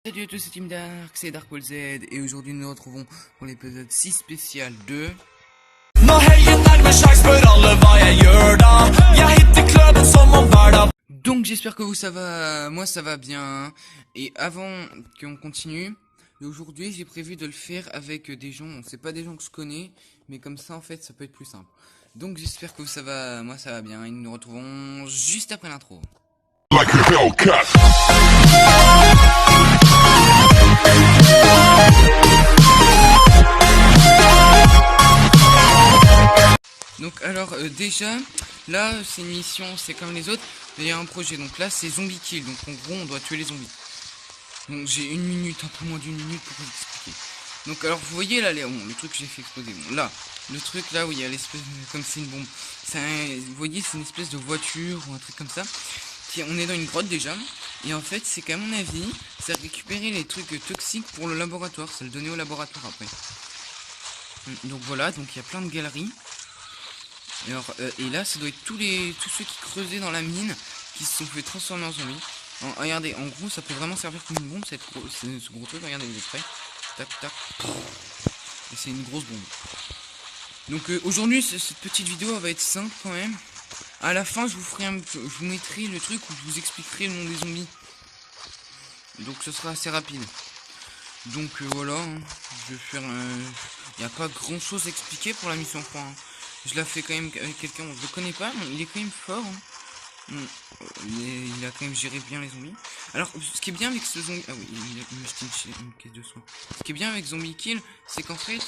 Salut à tous, c'est Team Dark, c'est Dark Z et aujourd'hui nous nous retrouvons pour l'épisode 6 spécial de... Donc j'espère que vous ça va, moi ça va bien. Et avant qu'on continue, aujourd'hui j'ai prévu de le faire avec des gens, c'est pas des gens que je connais, mais comme ça en fait ça peut être plus simple. Donc j'espère que vous ça va, moi ça va bien et nous nous retrouvons juste après l'intro. Like a Hellcat. Donc alors déjà là c'est une mission, c'est comme les autres, il y a un projet, donc là c'est zombie kill, donc en gros on doit tuer les zombies. Donc j'ai une minute, un peu moins d'une minute pour vous expliquer. Donc alors vous voyez là le truc que j'ai fait exploser, bon, là le truc là où il y a l'espèce comme c'est une bombe, vous voyez c'est une espèce de voiture ou un truc comme ça. On est dans une grotte déjà, et en fait c'est qu'à mon avis c'est récupérer les trucs toxiques pour le laboratoire, c'est le donner au laboratoire après. Donc voilà, donc il y a plein de galeries. Alors, et là ça doit être tous ceux qui creusaient dans la mine qui se sont fait transformer en zombies. Regardez, en gros ça peut vraiment servir comme une bombe ce gros truc, regardez vous êtes prêts. Tac tac. Et c'est une grosse bombe. Donc aujourd'hui cette petite vidéo va être simple quand même. À la fin je vous mettrai le truc où je vous expliquerai le nom des zombies. Donc ce sera assez rapide. Donc voilà, hein. Je vais faire il n'y a pas grand chose à expliquer pour la mission 3 hein. Je la fais quand même avec quelqu'un, je le connais pas, mais il est quand même fort hein. Il a quand même géré bien les zombies. Alors ce qui est bien avec ce zombie... Ah oui, il me jeté une caisse de soins. Ce qui est bien avec Zombie Kill, c'est qu'en fait,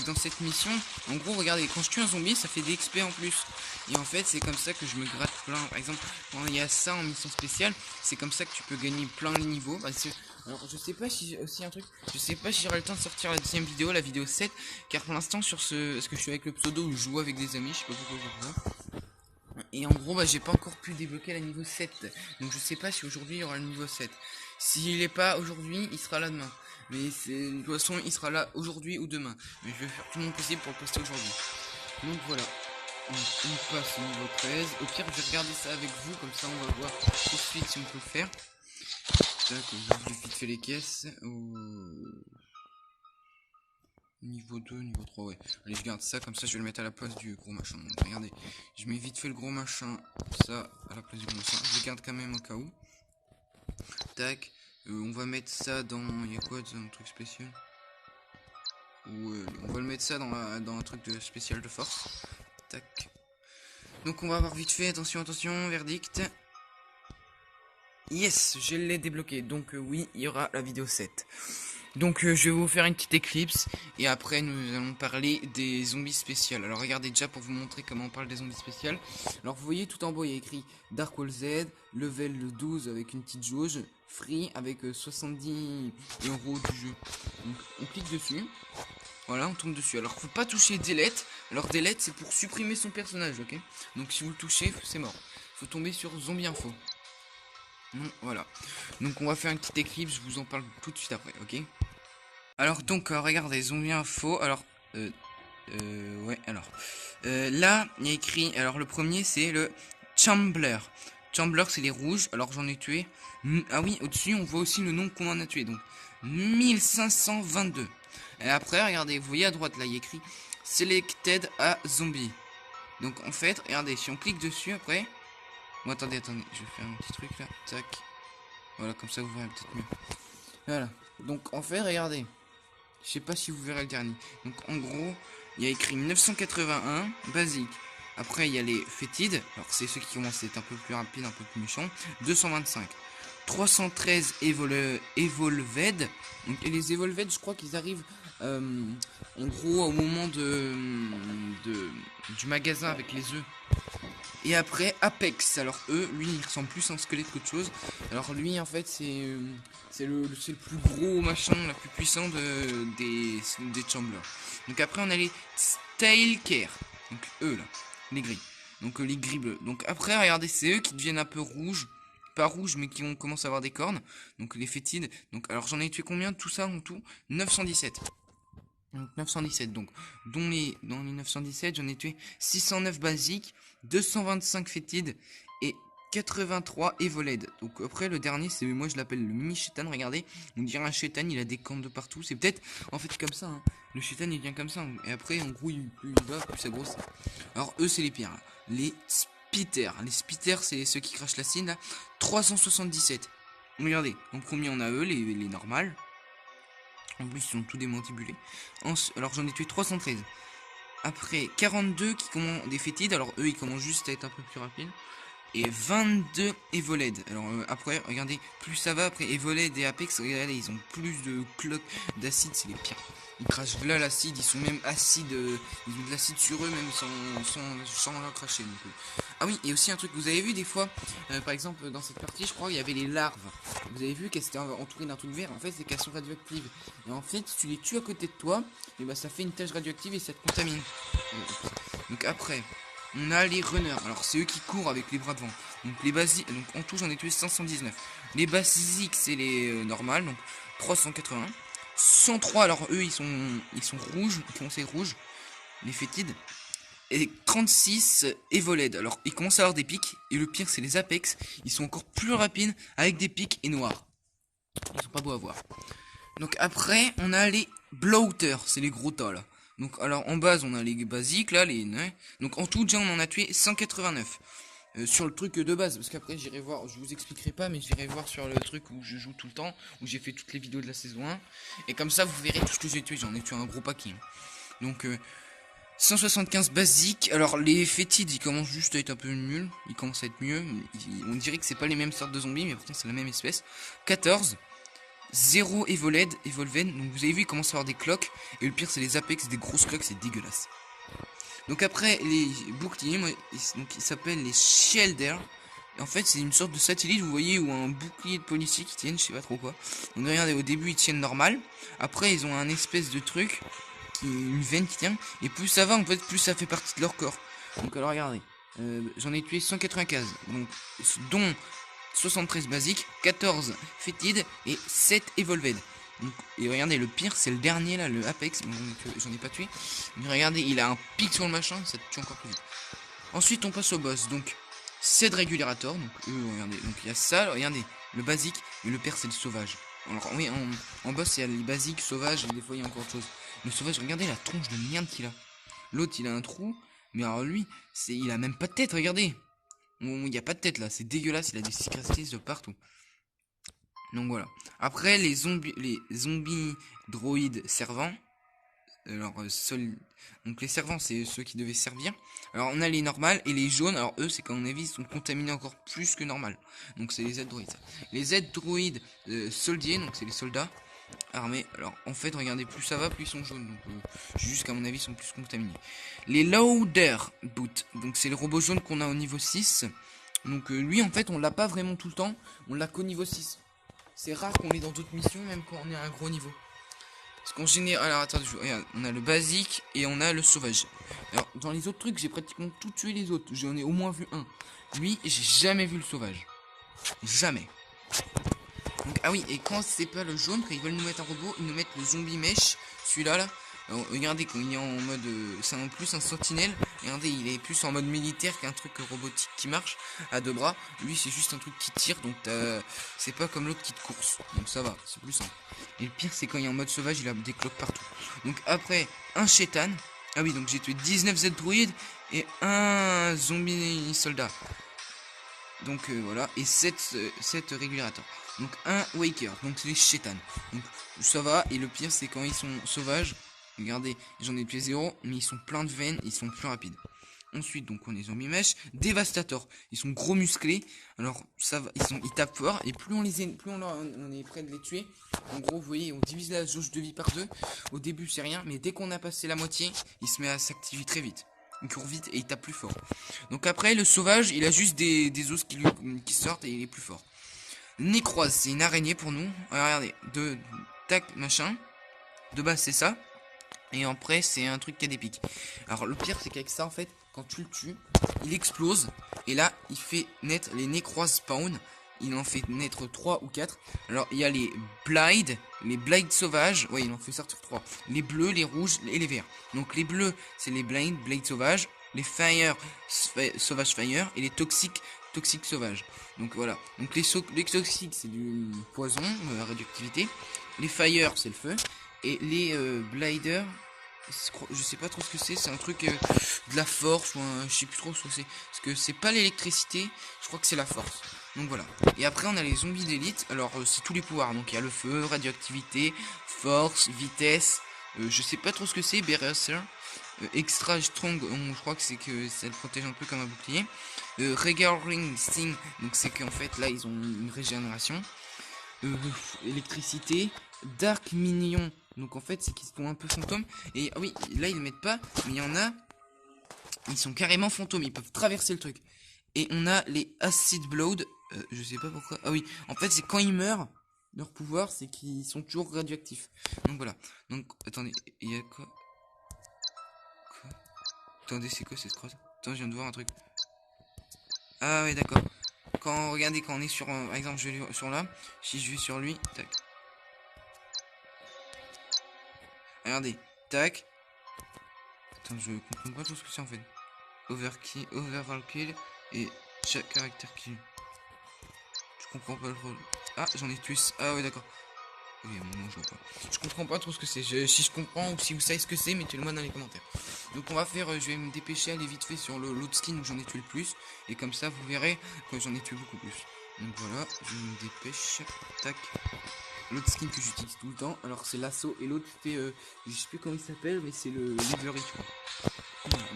dans cette mission, en gros regardez, quand je tue un zombie, ça fait des XP en plus. Et en fait c'est comme ça que je me gratte plein. Par exemple, quand il y a ça en mission spéciale, c'est comme ça que tu peux gagner plein les niveaux. Parce que, alors je sais pas si aussi un truc, je sais pas si j'aurai le temps de sortir la deuxième vidéo, la vidéo 7, car pour l'instant sur parce que je suis avec le pseudo où je joue avec des amis, je sais pas pourquoi je vois. Et en gros j'ai pas encore pu débloquer la niveau 7. Donc je sais pas si aujourd'hui il y aura le niveau 7. S'il est pas aujourd'hui, il sera là demain. Mais de toute façon il sera là aujourd'hui ou demain. Mais je vais faire tout mon possible pour le poster aujourd'hui. Donc voilà. On passe au niveau 13. Au pire je vais regarder ça avec vous, comme ça on va voir tout de suite si on peut le faire. Tac, je vais vite fait les caisses. Niveau 2, niveau 3, ouais. Allez, je garde ça, comme ça je vais le mettre à la place du gros machin. Donc, regardez, je mets vite fait le gros machin, ça à la place du gros machin. Je le garde quand même au cas où. Tac, on va mettre ça dans... Il y a quoi dans un truc spécial? Ouais, on va le mettre ça dans un truc de spécial de force. Tac. Donc on va voir vite fait, attention, attention, verdict. Yes, je l'ai débloqué, donc oui, il y aura la vidéo 7. Donc je vais vous faire une petite éclipse et après nous allons parler des zombies spéciales. Alors regardez déjà pour vous montrer comment on parle des zombies spéciales. Alors vous voyez tout en bas il y a écrit Dark Z, level 12 avec une petite jauge, free avec 70 € du jeu. Donc on clique dessus, voilà on tombe dessus. Alors faut pas toucher delete, alors delete c'est pour supprimer son personnage, ok. Donc si vous le touchez c'est mort. Faut tomber sur zombie info. Non, voilà. Donc on va faire une petite éclipse, je vous en parle tout de suite après, ok. Alors donc regardez, zombie info, alors ouais, alors là il y a écrit, alors le premier c'est le Chambler. Chambler c'est les rouges, alors j'en ai tué, ah oui, au-dessus on voit aussi le nombre qu'on en a tué, donc 1522. Et après regardez, vous voyez à droite là il y a écrit Selected a zombie. Donc en fait, regardez, si on clique dessus après, bon attendez, je vais faire un petit truc là, tac. Voilà, comme ça vous verrez peut-être mieux. Voilà, donc en fait regardez, je sais pas si vous verrez le dernier. Donc en gros, il y a écrit 981, basique. Après il y a les fétides, alors c'est ceux qui commencent à être un peu plus rapides, un peu plus méchants. 225. 313 Evolved. Donc, et les Evolved, je crois qu'ils arrivent en gros au moment du magasin avec les œufs. Et après Apex, alors lui il ressemble plus à un squelette qu'autre chose. Alors lui en fait c'est le plus gros machin, la plus puissant des Chamblers. Donc après on a les Tailcare, donc eux là, les gris. Donc les gris bleus. Donc après regardez c'est eux qui deviennent un peu rouges. Pas rouges mais qui commencent à avoir des cornes. Donc les fétides. Donc alors j'en ai tué combien de tout ça en tout? 917. Donc 917, donc dans les 917 j'en ai tué 609 basiques, 225 fétides et 83 Evoled. Donc après le dernier c'est moi je l'appelle le mini chétan, regardez, on dirait un chétan, il a des cornes de partout, c'est peut-être en fait comme ça hein. Le chétan il vient comme ça et après en gros plus il va plus ça grossit. Alors eux c'est les pires là. Les spitters c'est ceux qui crachent l'acide là. 377. Regardez, en premier on a eux les normales. En plus ils sont tous démantibulés. Alors j'en ai tué 313. Après 42 qui commencent des fétides, alors eux ils commencent juste à être un peu plus rapides. Et 22 Evoled. Alors après, regardez, plus ça va, après Evoled et Apex, regardez, ils ont plus de cloques d'acide, c'est les pires. Ils crachent là l'acide, ils sont même acides, ils ont de l'acide sur eux, même sans leur cracher. Donc, ah oui, et aussi un truc que vous avez vu des fois, par exemple dans cette partie, je crois, il y avait les larves. Vous avez vu qu'elles étaient entourées d'un truc vert, en fait, c'est qu'elles sont radioactives. Et en fait, si tu les tues à côté de toi, et bah ça fait une tache radioactive et ça te contamine. Donc après... On a les runners, alors c'est eux qui courent avec les bras devant. Donc les basiques, donc en tout j'en ai tué 519. Les basiques c'est les normales, donc 380. 103, alors eux ils sont rouges, ils commencent à être rouges, les fétides. Et 36 Evoled, alors ils commencent à avoir des pics, et le pire c'est les Apex, ils sont encore plus rapides avec des pics et noirs. Ils sont pas beaux à voir. Donc après on a les bloaters, c'est les gros tas là. Donc alors en base on a les basiques là, donc en tout déjà on en a tué 189 sur le truc de base, parce qu'après j'irai voir, je vous expliquerai pas, mais j'irai voir sur le truc où je joue tout le temps, où j'ai fait toutes les vidéos de la saison 1, et comme ça vous verrez tout ce que j'ai tué, j'en ai tué un gros paquet. Donc 175 basiques, alors les fétides ils commencent juste à être un peu nuls, ils commencent à être mieux, on dirait que c'est pas les mêmes sortes de zombies, mais pourtant c'est la même espèce. 14 0 Evoled, donc vous avez vu il commence à avoir des cloques, et le pire c'est les Apex, des grosses cloques, c'est dégueulasse. Donc après les boucliers, donc ils s'appellent les Shielder, et en fait c'est une sorte de satellite, vous voyez, ou un bouclier de policier qui tiennent, je sais pas trop quoi. Donc regardez, au début ils tiennent normal, après ils ont un espèce de truc, une veine qui tient, et plus ça va en fait, plus ça fait partie de leur corps. Donc alors regardez, j'en ai tué 195, donc dont 73 basiques, 14 fétides et 7 Evolved. Donc, et regardez, le pire c'est le dernier là, le Apex, donc j'en ai pas tué. Mais regardez, il a un pic sur le machin, ça te tue encore plus vite. Ensuite on passe au boss, donc 7 régulators, donc regardez, donc il y a ça, regardez, le basique, et le pire c'est le sauvage. Alors oui, en boss il y a les basiques, sauvages, et des fois il y a encore autre chose. Le sauvage, regardez la tronche de merde qu'il a. L'autre il a un trou, mais alors lui, il a même pas de tête, regardez. Il n'y a pas de tête là, c'est dégueulasse, il a des cicatrices de partout. Donc voilà. Après les zombies droïdes servants. Alors donc les servants c'est ceux qui devaient servir. Alors on a les normales et les jaunes. Alors eux c'est qu'à mon avis ils sont contaminés encore plus que normal. Donc c'est les Z droïdes. Les Z droïdes soldiers, donc c'est les soldats armés. Alors en fait regardez, plus ça va plus ils sont jaunes, donc juste qu'à mon avis ils sont plus contaminés. Les loader boot, donc c'est le robot jaune qu'on a au niveau 6. Donc lui en fait on l'a pas vraiment tout le temps, on l'a qu'au niveau 6. C'est rare qu'on l'ait dans d'autres missions, même quand on est à un gros niveau. Parce qu'en général, alors attendez, regarde, on a le basique et on a le sauvage. Alors dans les autres trucs j'ai pratiquement tout tué les autres, j'en ai au moins vu un. Lui j'ai jamais vu le sauvage, jamais. Donc, ah oui, et quand c'est pas le jaune, quand ils veulent nous mettre un robot, ils nous mettent le zombie mesh, celui-là là. Alors, regardez, quand il est en mode, c'est en plus un sentinelle. Regardez, il est plus en mode militaire qu'un truc robotique qui marche à deux bras. Lui c'est juste un truc qui tire, donc c'est pas comme l'autre qui te course, donc ça va, c'est plus simple. Et le pire c'est quand il est en mode sauvage, il a des cloques partout. Donc après un chétan. Ah oui, donc j'ai tué 19 Z druides et un zombie soldat. Donc voilà, et 7 régulateurs. Donc un waker, donc c'est les chétans. Donc ça va, et le pire c'est quand ils sont sauvages. Regardez, j'en ai tué 0, mais ils sont pleins de veines, ils sont plus rapides. Ensuite, donc on est zombie mesh, dévastator. Ils sont gros musclés, alors ça va, ils tapent fort, et plus on est près de les tuer. En gros, vous voyez, on divise la jauge de vie par 2. Au début c'est rien, mais dès qu'on a passé la moitié, il se met à s'activer très vite. Il court vite et il tape plus fort. Donc après le sauvage, il a juste des os qui sortent et il est plus fort. Nécroise, c'est une araignée pour nous. Alors, regardez, tac machin. De base c'est ça. Et après c'est un truc qui a des pics. Alors le pire c'est qu'avec ça en fait, quand tu le tues, il explose. Et là il fait naître les nécroises spawn. Il en fait naître 3 ou 4. Alors il y a les blind sauvages. Ouais, il en fait sortir 3. Les bleus, les rouges et les verts. Donc les bleus c'est les blade sauvages. Les fire, sauvage fire. Et les toxiques toxiques sauvages. Donc voilà. Donc les toxiques c'est du poison, radioactivité. Les fire c'est le feu. Et les blider, je sais pas trop ce que c'est un truc de la force ou je sais plus trop ce que c'est. Parce que c'est pas l'électricité, je crois que c'est la force. Donc voilà. Et après on a les zombies d'élite. Alors c'est tous les pouvoirs. Donc il y a le feu, radioactivité, force, vitesse. Je sais pas trop ce que c'est, berserker. Extra strong, je crois que c'est que ça le protège un peu comme un bouclier. Regarding sting, donc c'est qu'en fait là ils ont une régénération. Électricité. Dark minion, donc en fait c'est qu'ils sont un peu fantômes. Et ah oui, là ils le mettent pas, mais il y en a, ils sont carrément fantômes, ils peuvent traverser le truc. Et on a les acid blood, je sais pas pourquoi. Ah oui, en fait c'est quand ils meurent, leur pouvoir c'est qu'ils sont toujours radioactifs. Donc voilà. Donc attendez, il y a quoi? Attendez, c'est quoi cette phrase? Attends, je viens de voir un truc. Ah ouais, d'accord. Regardez, quand on est sur, par exemple, je vais sur là, si je vais sur lui, tac. Regardez, tac. Attends, je comprends pas tout ce que c'est en fait. Overkill, overall kill et chaque caractère kill. Je comprends pas le rôle. Ah, j'en ai tué. Ah ouais, d'accord. Oui, moi je vois pas. Je comprends pas trop ce que c'est. Si je comprends ou si vous savez ce que c'est, mettez-le moi dans les commentaires. Donc on va faire, je vais me dépêcher, aller vite fait sur l'autre skin où j'en ai tué le plus. Et comme ça vous verrez que j'en ai tué beaucoup plus. Donc voilà, je me dépêche. Tac. L'autre skin que j'utilise tout le temps. Alors c'est l'assaut et l'autre fait, je sais plus comment il s'appelle, mais c'est le livery je crois.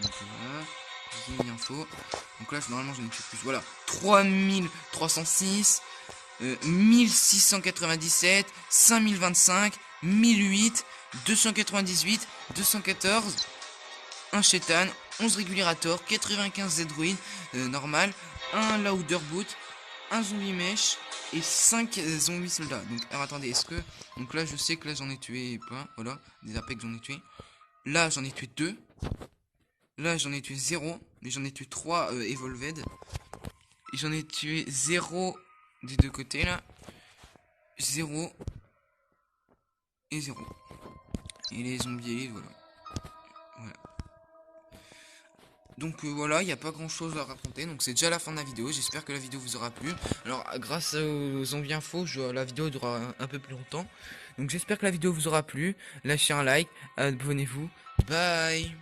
Donc voilà. J'ai mis info. Donc là normalement j'en ai tué plus. Voilà. 3306. 1697, 5025, 1008, 298, 214, 1 Chétan, 11 Régulirator, 95 Z-Druid normal, 1 Louder Boot, 1 Zombie Mesh et 5 Zombies Soldats. Donc alors attendez, est-ce que... Donc là je sais que là j'en ai tué pas, voilà, des apex j'en ai tué. Là j'en ai tué 2. Là j'en ai tué 0, mais j'en ai tué 3 Evolved. Et j'en ai tué 0 des deux côtés là. 0 et 0. Et les zombies élites, voilà. Donc voilà, il n'y a pas grand chose à raconter. Donc c'est déjà la fin de la vidéo. J'espère que la vidéo vous aura plu. Alors grâce aux zombies infos, la vidéo durera un peu plus longtemps. Donc j'espère que la vidéo vous aura plu. Lâchez un like, abonnez-vous. Bye.